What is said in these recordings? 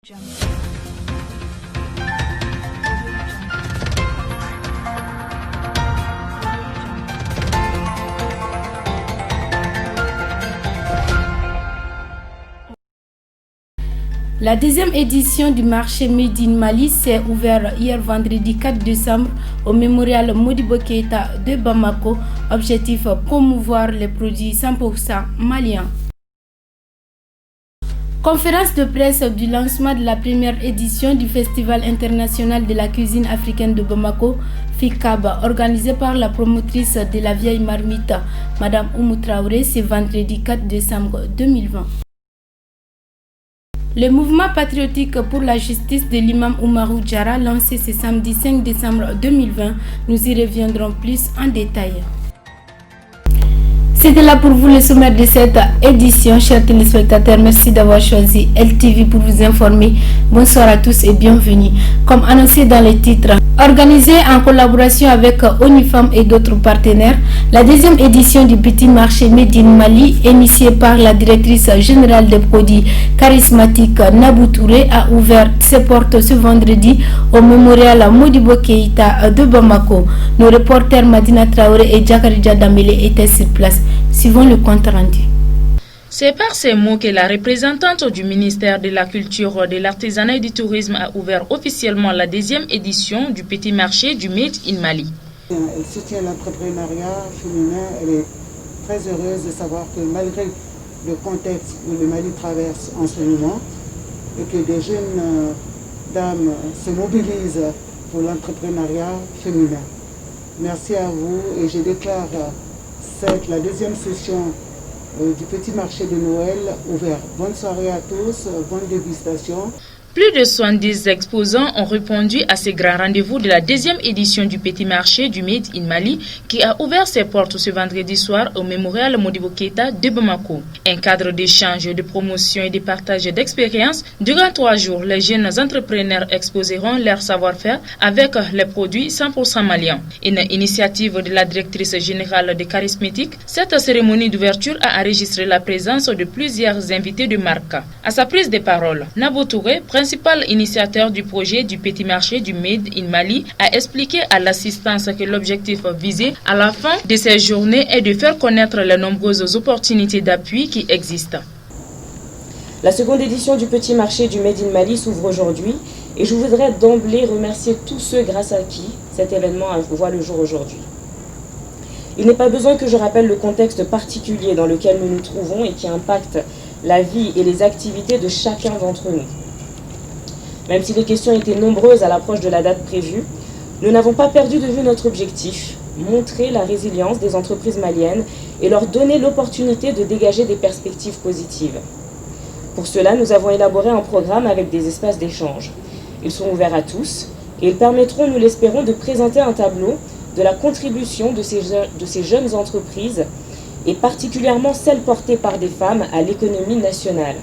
La deuxième édition du marché Made in Mali s'est ouverte hier vendredi 4 décembre au mémorial Modibo Keïta de Bamako. Objectif, promouvoir les produits 100% maliens. Conférence de presse du lancement de la première édition du Festival international de la cuisine africaine de Bamako, FICAB, organisée par la promotrice de la vieille marmite, Madame Oumou Traoré, ce vendredi 4 décembre 2020. Le mouvement patriotique pour la justice de l'imam Oumarou Diarra, lancé ce samedi 5 décembre 2020, nous y reviendrons plus en détail. C'était là pour vous le sommaire de cette édition, chers téléspectateurs. Merci d'avoir choisi LTV pour vous informer. Bonsoir à tous et bienvenue. Comme annoncé dans les titres, organisée en collaboration avec ONU Femmes et d'autres partenaires, la deuxième édition du Petit Marché Made in Mali, initiée par la directrice générale des produits charismatiques Nabou Touré, a ouvert ses portes ce vendredi au mémorial Modibo Keïta de Bamako. Nos reporters Madina Traoré et Djakarija Damele étaient sur place. Suivons le compte rendu. C'est par ces mots que la représentante du ministère de la Culture, de l'Artisanat et du Tourisme a ouvert officiellement la deuxième édition du Petit Marché du Made in Mali. Elle soutient l'entrepreneuriat féminin. Elle est très heureuse de savoir que malgré le contexte où le Mali traverse en ce moment et que des jeunes dames se mobilisent pour l'entrepreneuriat féminin. Merci à vous et je déclare la deuxième session du Petit Marché de Noël ouvert. Bonne soirée à tous, bonne dégustation. Plus de 70 exposants ont répondu à ce grand rendez-vous de la deuxième édition du Petit Marché du Made in Mali qui a ouvert ses portes ce vendredi soir au mémorial Modibo Keïta de Bamako. Un cadre d'échange, de promotion et de partage d'expériences. Durant 3 jours, les jeunes entrepreneurs exposeront leur savoir-faire avec les produits 100% maliens. Une initiative de la directrice générale de Charismatique, cette cérémonie d'ouverture a enregistré la présence de plusieurs invités de marque. À sa prise de parole, Nabou Touré, principal initiateur du projet du Petit Marché du Made in Mali, a expliqué à l'assistance que l'objectif visé à la fin de ces journées est de faire connaître les nombreuses opportunités d'appui qui existent. La seconde édition du Petit Marché du Made in Mali s'ouvre aujourd'hui et je voudrais d'emblée remercier tous ceux grâce à qui cet événement voit le jour aujourd'hui. Il n'est pas besoin que je rappelle le contexte particulier dans lequel nous nous trouvons et qui impacte la vie et les activités de chacun d'entre nous. Même si les questions étaient nombreuses à l'approche de la date prévue, nous n'avons pas perdu de vue notre objectif, montrer la résilience des entreprises maliennes et leur donner l'opportunité de dégager des perspectives positives. Pour cela, nous avons élaboré un programme avec des espaces d'échange. Ils sont ouverts à tous et ils permettront, nous l'espérons, de présenter un tableau de la contribution de ces jeunes entreprises et particulièrement celles portées par des femmes à l'économie nationale.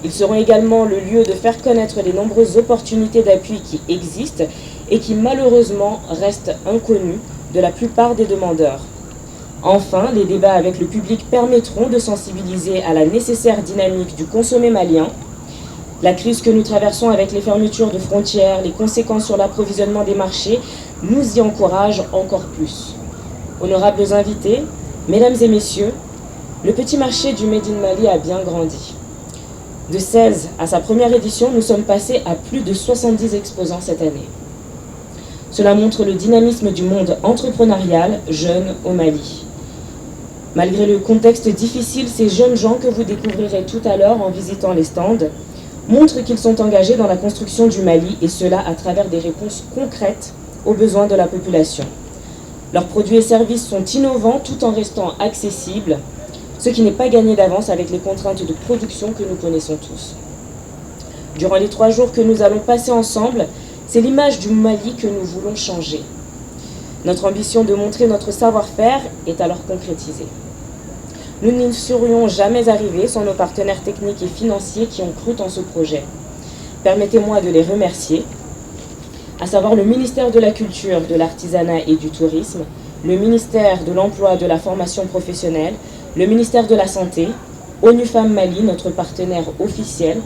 Ils seront également le lieu de faire connaître les nombreuses opportunités d'appui qui existent et qui malheureusement restent inconnues de la plupart des demandeurs. Enfin, les débats avec le public permettront de sensibiliser à la nécessaire dynamique du consommé malien. La crise que nous traversons avec les fermetures de frontières, les conséquences sur l'approvisionnement des marchés, nous y encouragent encore plus. Honorables invités, mesdames et messieurs, le Petit Marché du Made in Mali a bien grandi. De 16 à sa première édition, nous sommes passés à plus de 70 exposants cette année. Cela montre le dynamisme du monde entrepreneurial jeune au Mali. Malgré le contexte difficile, ces jeunes gens que vous découvrirez tout à l'heure en visitant les stands montrent qu'ils sont engagés dans la construction du Mali et cela à travers des réponses concrètes aux besoins de la population. Leurs produits et services sont innovants tout en restant accessibles, ce qui n'est pas gagné d'avance avec les contraintes de production que nous connaissons tous. Durant les 3 jours que nous allons passer ensemble, c'est l'image du Mali que nous voulons changer. Notre ambition de montrer notre savoir-faire est alors concrétisée. Nous n'y serions jamais arrivés sans nos partenaires techniques et financiers qui ont cru en ce projet. Permettez-moi de les remercier, à savoir le ministère de la Culture, de l'Artisanat et du Tourisme, le ministère de l'Emploi, de la Formation professionnelle, le ministère de la Santé, ONU Femmes Mali, notre partenaire officiel,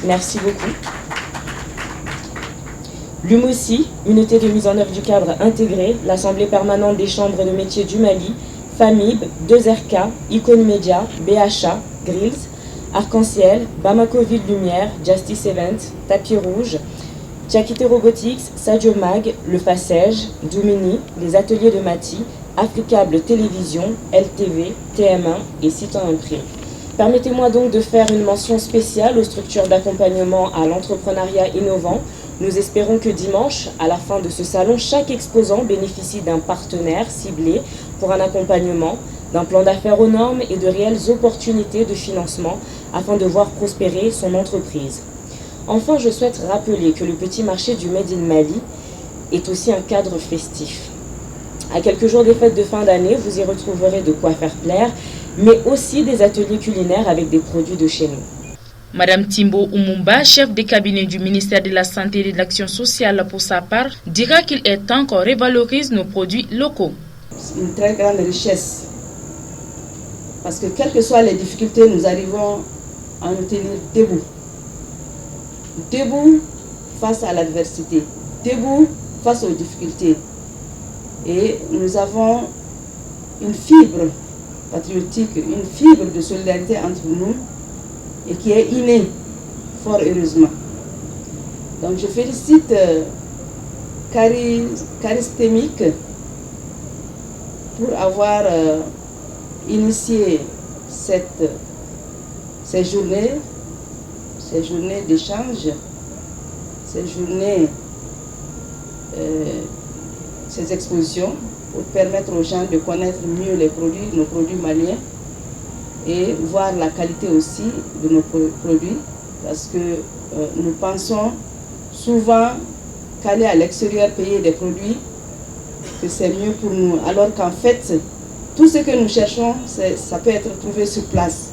Merci beaucoup. L'UMOCI, unité de mise en œuvre du cadre intégré, l'Assemblée permanente des chambres de métiers du Mali, FAMIB, 2RK, Icône Média, BHA, Grills, Arc-en-Ciel, Bamako Ville Lumière, Justice Event, Tapis Rouge, Tchakite Robotics, Sadio Mag, Le Facège, Doumini, les ateliers de Mati, Africable Télévision, LTV, TM1 et Site en Imprime. Permettez-moi donc de faire une mention spéciale aux structures d'accompagnement à l'entrepreneuriat innovant. Nous espérons que dimanche, à la fin de ce salon, chaque exposant bénéficie d'un partenaire ciblé pour un accompagnement, d'un plan d'affaires aux normes et de réelles opportunités de financement afin de voir prospérer son entreprise. Enfin, je souhaite rappeler que le petit marché du Made in Mali est aussi un cadre festif. À quelques jours des fêtes de fin d'année, vous y retrouverez de quoi faire plaire, mais aussi des ateliers culinaires avec des produits de chez nous. Madame Timbo Umumba, chef de cabinet du ministère de la Santé et de l'Action sociale pour sa part, dira qu'il est temps qu'on revalorise nos produits locaux. C'est une très grande richesse parce que quelles que soient les difficultés, nous arrivons à nous tenir debout. Debout face à l'adversité, debout face aux difficultés. Et nous avons une fibre patriotique, une fibre de solidarité entre nous et qui est innée, fort heureusement. Donc je félicite Charistémique pour avoir initié ces journées d'échange, ces expositions pour permettre aux gens de connaître mieux les produits, nos produits maliens et voir la qualité aussi de nos produits parce que nous pensons souvent qu'aller à l'extérieur payer des produits, que c'est mieux pour nous, alors qu'en fait, tout ce que nous cherchons, ça peut être trouvé sur place.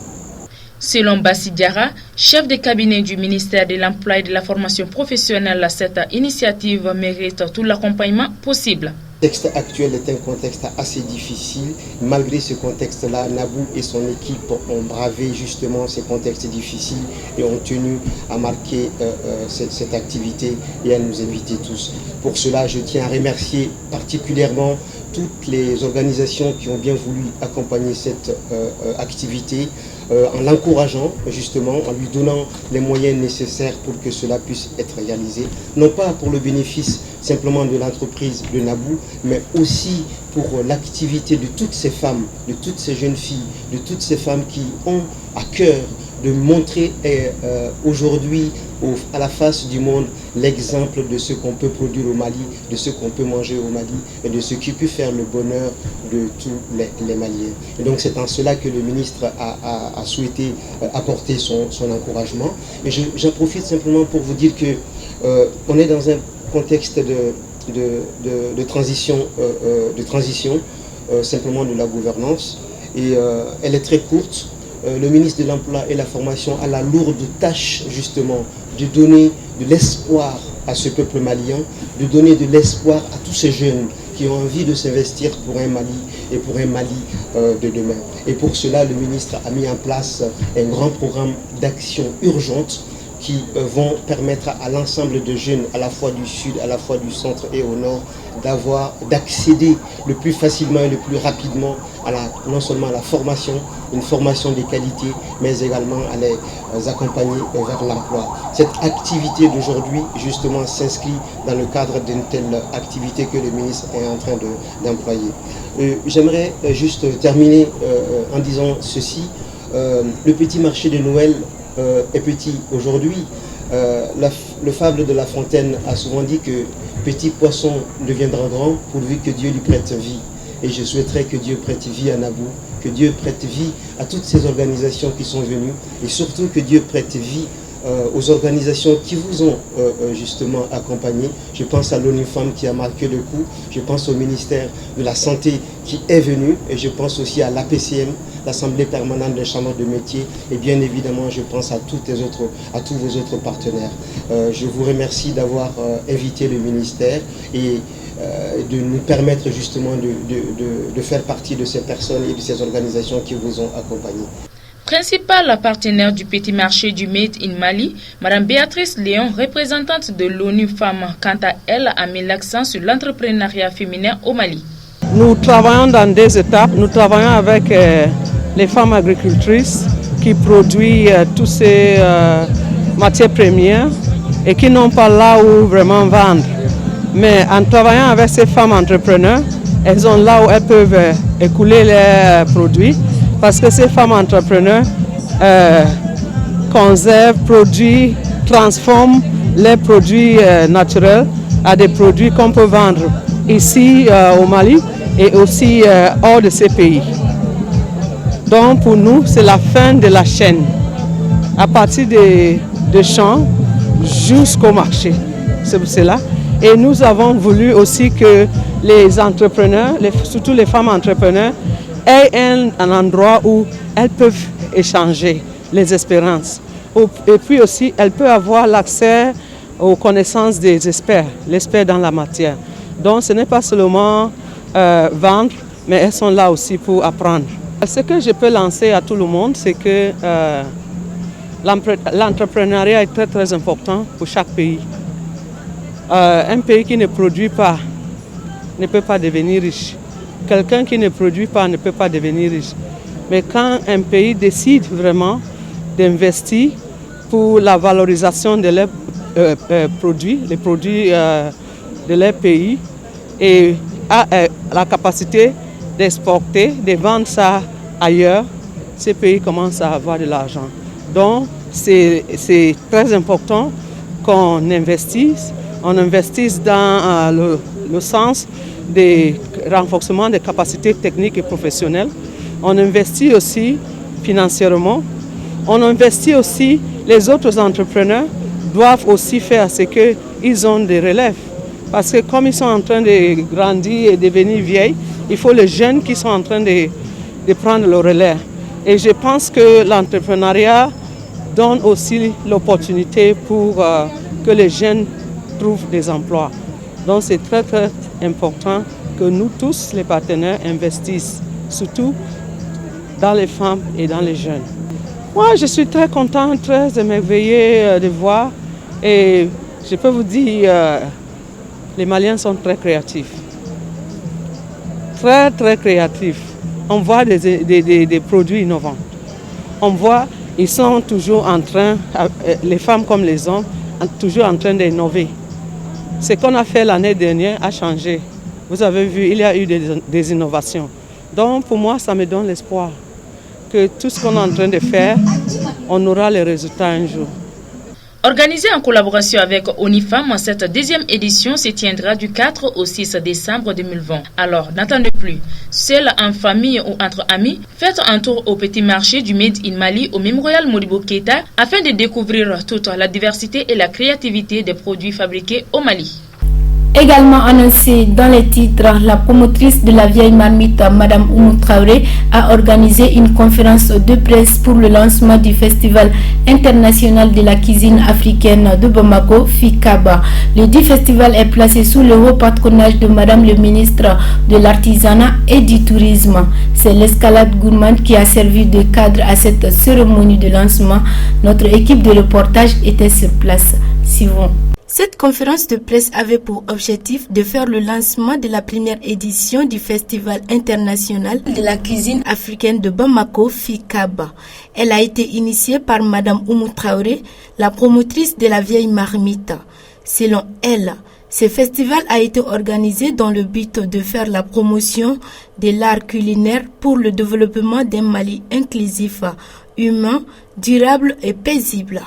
Selon Bassi Diarra, chef de cabinet du ministère de l'Emploi et de la Formation professionnelle, cette initiative mérite tout l'accompagnement possible. Le contexte actuel est un contexte assez difficile. Malgré ce contexte-là, Nabou et son équipe ont bravé justement ces contextes difficiles et ont tenu à marquer cette activité et à nous inviter tous. Pour cela, je tiens à remercier particulièrement toutes les organisations qui ont bien voulu accompagner cette activité en l'encourageant justement, en lui donnant les moyens nécessaires pour que cela puisse être réalisé. Non pas pour le bénéfice simplement de l'entreprise de Nabou, mais aussi pour l'activité de toutes ces femmes, de toutes ces jeunes filles, de toutes ces femmes qui ont à cœur de montrer aujourd'hui à la face du monde l'exemple de ce qu'on peut produire au Mali, de ce qu'on peut manger au Mali et de ce qui peut faire le bonheur de tous les Maliens. Et donc c'est en cela que le ministre a souhaité apporter son encouragement. Et j'en profite simplement pour vous dire que on est dans un contexte de transition, simplement de la gouvernance, et elle est très courte. Le ministre de l'Emploi et la Formation a la lourde tâche justement de donner de l'espoir à ce peuple malien, de donner de l'espoir à tous ces jeunes qui ont envie de s'investir pour un Mali et pour un Mali de demain. Et pour cela, le ministre a mis en place un grand programme d'action urgente qui vont permettre à l'ensemble de jeunes, à la fois du sud, à la fois du centre et au nord, d'accéder le plus facilement et le plus rapidement non seulement à la formation, une formation de qualité, mais également à les accompagner vers l'emploi. Cette activité d'aujourd'hui, justement, s'inscrit dans le cadre d'une telle activité que le ministre est en train d'employer. J'aimerais juste terminer en disant ceci. Le petit marché de Noël est petit aujourd'hui. Le fable de La Fontaine a souvent dit que petit poisson deviendra grand pourvu que Dieu lui prête vie. Et je souhaiterais que Dieu prête vie à Nabou, que Dieu prête vie à toutes ces organisations qui sont venues et surtout que Dieu prête vie aux organisations qui vous ont justement accompagné. Je pense à l'ONU Femmes qui a marqué le coup, je pense au ministère de la Santé qui est venu et je pense aussi à l'APCM, l'Assemblée permanente des chambres de métiers et bien évidemment je pense à tous vos autres partenaires. Je vous remercie d'avoir invité le ministère et de nous permettre justement de faire partie de ces personnes et de ces organisations qui vous ont accompagnés. Principale partenaire du petit marché du Made in Mali, Mme Béatrice Léon, représentante de l'ONU Femmes, quant à elle, a mis l'accent sur l'entrepreneuriat féminin au Mali. Nous travaillons dans des étapes. Nous travaillons avec les femmes agricultrices qui produisent toutes ces matières premières et qui n'ont pas là où vraiment vendre. Mais en travaillant avec ces femmes entrepreneurs, elles ont là où elles peuvent écouler leurs produits. Parce que ces femmes entrepreneurs conservent, produisent, transforment les produits naturels à des produits qu'on peut vendre ici au Mali et aussi hors de ces pays. Donc pour nous, c'est la fin de la chaîne, à partir des champs jusqu'au marché. C'est pour cela. Et nous avons voulu aussi que les entrepreneurs, surtout les femmes entrepreneurs, aient un endroit où elles peuvent échanger les expériences. Et puis aussi, elles peuvent avoir l'accès aux connaissances des experts, l'expert dans la matière. Donc ce n'est pas seulement vendre, mais elles sont là aussi pour apprendre. Ce que je peux lancer à tout le monde, c'est que l'entrepreneuriat est très très important pour chaque pays. Un pays qui ne produit pas ne peut pas devenir riche. Quelqu'un qui ne produit pas ne peut pas devenir riche. Mais quand un pays décide vraiment d'investir pour la valorisation de leurs produits, les produits de leur pays, et a la capacité d'exporter, de vendre ça ailleurs, ces pays commencent à avoir de l'argent. Donc c'est très important qu'on investisse. On investisse dans le sens du renforcement des capacités techniques et professionnelles. On investit aussi financièrement. On investit aussi, les autres entrepreneurs doivent aussi faire ce qu'ils ont des relèves. Parce que comme ils sont en train de grandir et devenir vieilles, il faut les jeunes qui sont en train de prendre le relais. Et je pense que l'entrepreneuriat donne aussi l'opportunité pour que les jeunes trouvent des emplois. Donc c'est très très important que nous tous, les partenaires, investissent, surtout dans les femmes et dans les jeunes. Moi, je suis très contente, très émerveillée de voir, et je peux vous dire, les Maliens sont très créatifs. Très très créatifs. On voit des produits innovants. On voit, ils sont toujours en train, les femmes comme les hommes, toujours en train d'innover. Ce qu'on a fait l'année dernière a changé. Vous avez vu, il y a eu des innovations. Donc pour moi, ça me donne l'espoir que tout ce qu'on est en train de faire, on aura les résultats un jour. Organisée en collaboration avec ONIFAM, cette deuxième édition se tiendra du 4 au 6 décembre 2020. Alors, n'attendez plus. Seul, en famille ou entre amis, faites un tour au petit marché du Made in Mali au Mémorial Modibo Keïta afin de découvrir toute la diversité et la créativité des produits fabriqués au Mali. Également annoncé dans les titres, la promotrice de la vieille marmite, Mme Oumou Traoré, a organisé une conférence de presse pour le lancement du Festival international de la cuisine africaine de Bamako, FICABA. Le dit festival est placé sous le haut patronage de Mme le ministre de l'Artisanat et du Tourisme. C'est l'escalade gourmande qui a servi de cadre à cette cérémonie de lancement. Notre équipe de reportage était sur place. Suivons. Cette conférence de presse avait pour objectif de faire le lancement de la première édition du Festival international de la cuisine africaine de Bamako, FICABA. Elle a été initiée par Mme Oumou Traoré, la promotrice de la vieille marmite. Selon elle, ce festival a été organisé dans le but de faire la promotion de l'art culinaire pour le développement d'un Mali inclusif, humain, durable et paisible.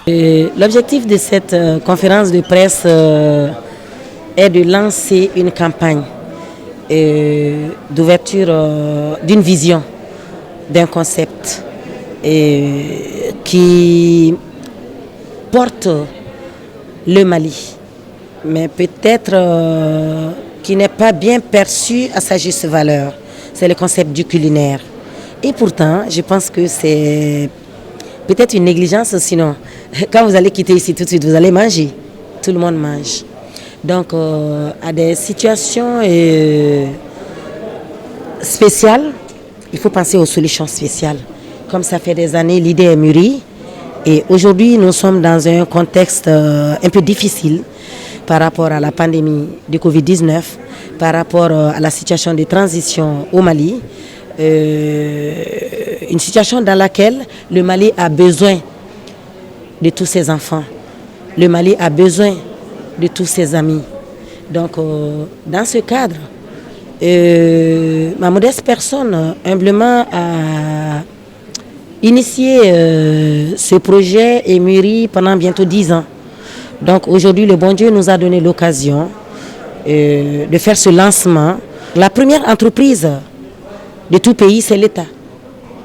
L'objectif de cette conférence de presse est de lancer une campagne d'ouverture d'une vision, d'un concept qui porte le Mali, mais peut-être qui n'est pas bien perçu à sa juste valeur. C'est le concept du culinaire. Et pourtant, je pense que c'est peut-être une négligence, sinon, quand vous allez quitter ici tout de suite, vous allez manger. Tout le monde mange. Donc, à des situations spéciales, il faut penser aux solutions spéciales. comme ça fait des années, l'idée est mûrie. Et aujourd'hui, nous sommes dans un contexte un peu difficile par rapport à la pandémie du Covid-19, par rapport à la situation de transition au Mali. Une situation dans laquelle le Mali a besoin de tous ses enfants. Le Mali a besoin de tous ses amis. Donc, dans ce cadre, ma modeste personne, humblement, a initié ce projet et mûri pendant bientôt 10 ans. Donc, aujourd'hui, le bon Dieu nous a donné l'occasion de faire ce lancement. La première entreprise de tout pays, c'est l'État.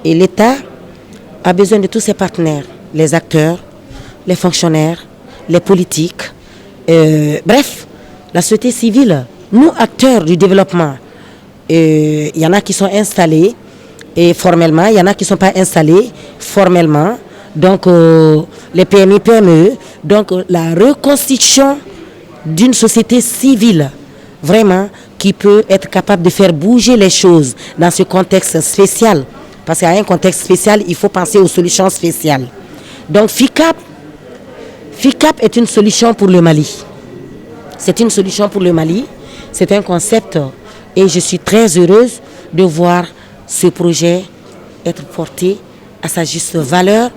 Et l'État a besoin de tous ses partenaires, les acteurs, les fonctionnaires, les politiques, bref, la société civile, nous acteurs du développement. Il y en a qui sont installés et formellement, il y en a qui ne sont pas installés formellement. Donc les PMI, PME, donc la reconstitution d'une société civile, vraiment, qui peut être capable de faire bouger les choses dans ce contexte spécial. Parce qu'il y a un contexte spécial, il faut penser aux solutions spéciales. Donc FICAP est une solution pour le Mali. C'est une solution pour le Mali. C'est un concept et je suis très heureuse de voir ce projet être porté à sa juste valeur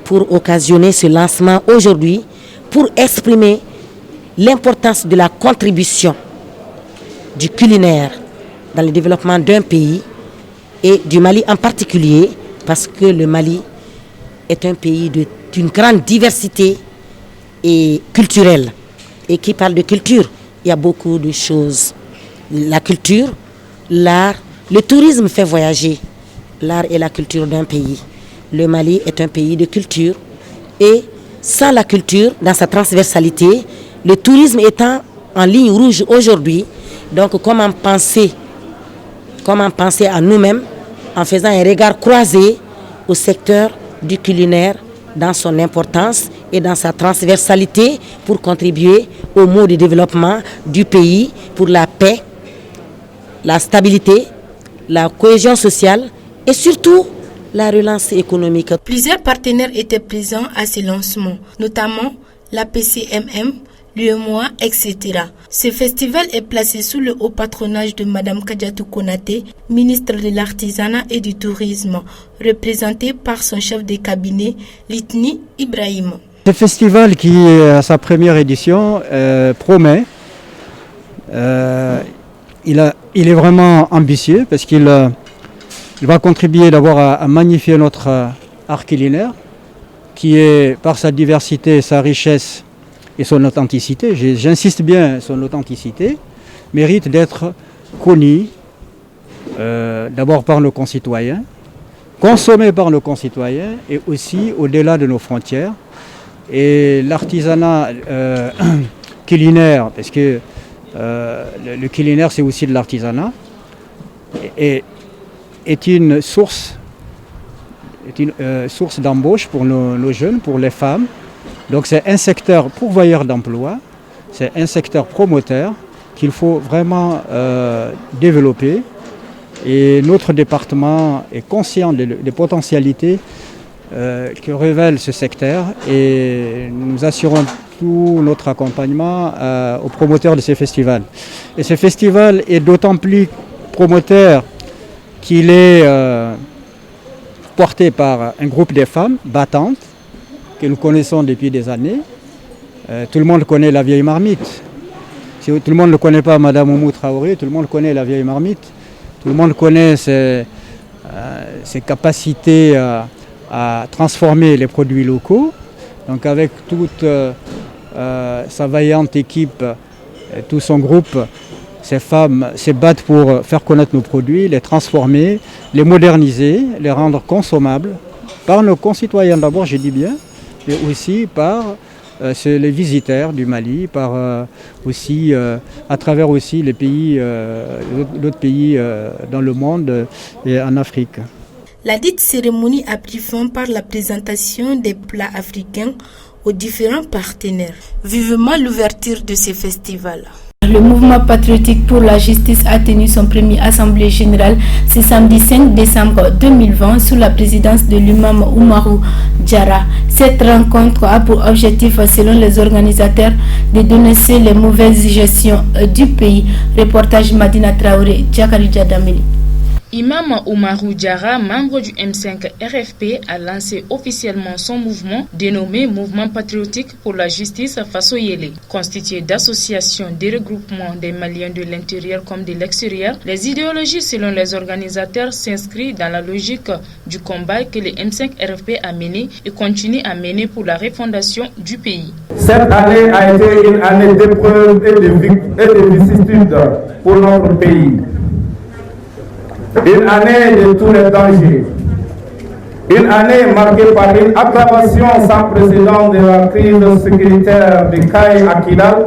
pour occasionner ce lancement aujourd'hui, pour exprimer l'importance de la contribution du culinaire dans le développement d'un pays et du Mali en particulier, parce que le Mali est un pays d'une grande diversité et culturelle. Et qui parle de culture, il y a beaucoup de choses. La culture, l'art, le tourisme fait voyager l'art et la culture d'un pays. Le Mali est un pays de culture et sans la culture, dans sa transversalité, le tourisme étant en ligne rouge aujourd'hui, donc comment penser à nous-mêmes en faisant un regard croisé au secteur du culinaire dans son importance et dans sa transversalité pour contribuer au mode de développement du pays, pour la paix, la stabilité, la cohésion sociale et surtout la relance économique. Plusieurs partenaires étaient présents à ce lancement, notamment la PCMM, l'UEMOA, etc. Ce festival est placé sous le haut patronage de Mme Kadiatou Konaté, ministre de l'Artisanat et du Tourisme, représentée par son chef de cabinet, Litni Ibrahim. Ce festival qui est à sa première édition promet. Il est vraiment ambitieux parce qu'il va contribuer d'abord à magnifier notre art culinaire qui est, par sa diversité, sa richesse et son authenticité, j'insiste bien, son authenticité, mérite d'être connu d'abord par nos concitoyens, consommé par nos concitoyens et aussi au-delà de nos frontières. Et l'artisanat culinaire, parce que le culinaire c'est aussi de l'artisanat, est une source d'embauche pour nos jeunes, pour les femmes. Donc c'est un secteur pourvoyeur d'emploi, c'est un secteur promoteur qu'il faut vraiment développer. Et notre département est conscient des potentialités que révèle ce secteur et nous assurons tout notre accompagnement aux promoteurs de ces festivals. Et ce festival est d'autant plus promoteur qu'il est porté par un groupe de femmes battantes que nous connaissons depuis des années. Tout le monde connaît la vieille marmite. Si tout le monde ne connaît pas Madame Oumou Traoré, tout le monde connaît la vieille marmite. Tout le monde connaît ses capacités à transformer les produits locaux. Donc avec toute sa vaillante équipe, tout son groupe, ces femmes se battent pour faire connaître nos produits, les transformer, les moderniser, les rendre consommables par nos concitoyens d'abord, je dis bien, mais aussi par les visiteurs du Mali, par aussi à travers aussi les pays, d'autres pays dans le monde et en Afrique. La dite cérémonie a pris fin par la présentation des plats africains aux différents partenaires. Vivement l'ouverture de ce festival. Le mouvement patriotique pour la justice a tenu son premier assemblée générale ce samedi 5 décembre 2020 sous la présidence de l'imam Oumarou Diarra. Cette rencontre a pour objectif, selon les organisateurs, de dénoncer les mauvaises gestions du pays. Reportage Madina Traoré, Djakari Djadameli. Imam Oumarou Diarra, membre du M5 RFP, a lancé officiellement son mouvement dénommé Mouvement patriotique pour la justice face au Yélé. Constitué d'associations de regroupements des Maliens de l'intérieur comme de l'extérieur, les idéologies selon les organisateurs s'inscrivent dans la logique du combat que le M5 RFP a mené et continue à mener pour la refondation du pays. Cette année a été une année d'épreuves et de vicissitudes pour notre pays. Une année de tous les dangers. Une année marquée par une aggravation sans précédent de la crise sécuritaire de Kaye à Kidal,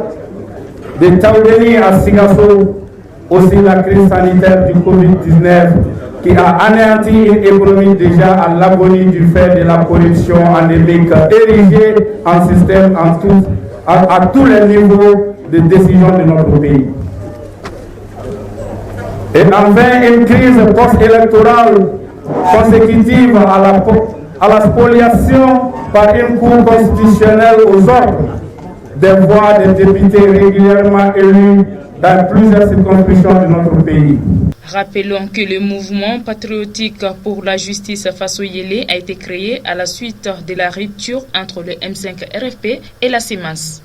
de Taoudeni à Sigasso, aussi la crise sanitaire du Covid-19 qui a anéanti une économie déjà à l'agonie du fait de la corruption endémique érigée en système à tous les niveaux de décision de notre pays. Et enfin, une crise post-électorale consécutive à la spoliation par une cour constitutionnelle aux ordres des voix des députés régulièrement élus dans plusieurs circonscriptions de notre pays. Rappelons que le mouvement patriotique pour la justice face au Yélé a été créé à la suite de la rupture entre le M5 RFP et la CEMAS.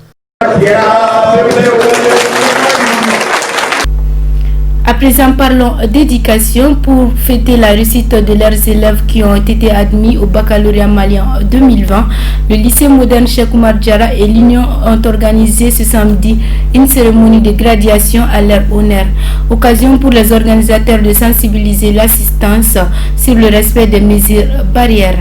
À présent, parlons d'éducation. Pour fêter la réussite de leurs élèves qui ont été admis au baccalauréat malien 2020, le lycée moderne Cheikh Oumar Diarra et l'Union ont organisé ce samedi une cérémonie de graduation à leur honneur. Occasion pour les organisateurs de sensibiliser l'assistance sur le respect des mesures barrières.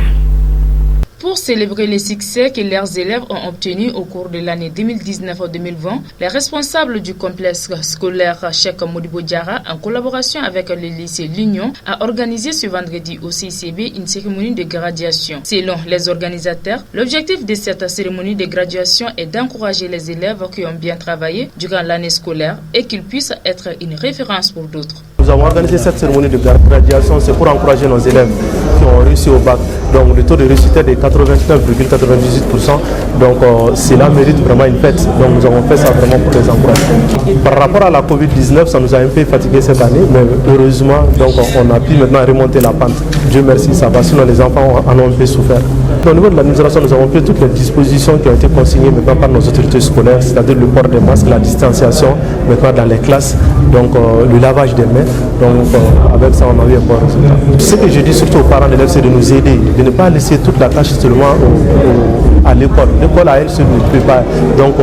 Pour célébrer les succès que leurs élèves ont obtenus au cours de l'année 2019-2020, les responsables du complexe scolaire Cheikh Modibo Diarra, en collaboration avec le lycée L'Union, a organisé ce vendredi au CICB une cérémonie de graduation. Selon les organisateurs, l'objectif de cette cérémonie de graduation est d'encourager les élèves qui ont bien travaillé durant l'année scolaire et qu'ils puissent être une référence pour d'autres. Nous avons organisé cette cérémonie de graduation, c'est pour encourager nos élèves qui ont réussi au bac. Donc le taux de réussite est de 89,98%. Donc cela mérite vraiment une fête. Donc nous avons fait ça vraiment pour les encourager. Par rapport à la Covid-19, ça nous a un peu fatigué cette année, mais heureusement, donc on a pu maintenant remonter la pente. Dieu merci, ça va, sinon les enfants en ont un peu souffert. Au niveau de l'administration, nous avons pris toutes les dispositions qui ont été consignées maintenant par nos autorités scolaires, c'est-à-dire le port des masques, la distanciation maintenant dans les classes, donc le lavage des mains. Donc avec ça, on a eu un bon résultat. Ce que je dis surtout aux parents d'élèves, c'est de nous aider, de ne pas laisser toute la tâche seulement à l'école. L'école à elle seule ne peut pas. Donc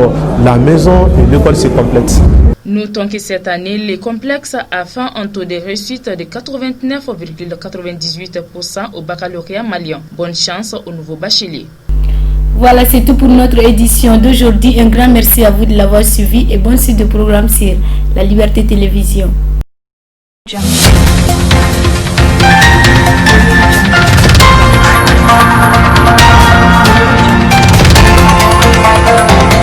la maison et l'école se complètent. Notons que cette année, le complexe a fait un taux de réussite de 89,98% au baccalauréat malien. Bonne chance aux nouveaux bacheliers. Voilà, c'est tout pour notre édition d'aujourd'hui. Un grand merci à vous de l'avoir suivi et bonne suite de programme sur La Liberté Télévision.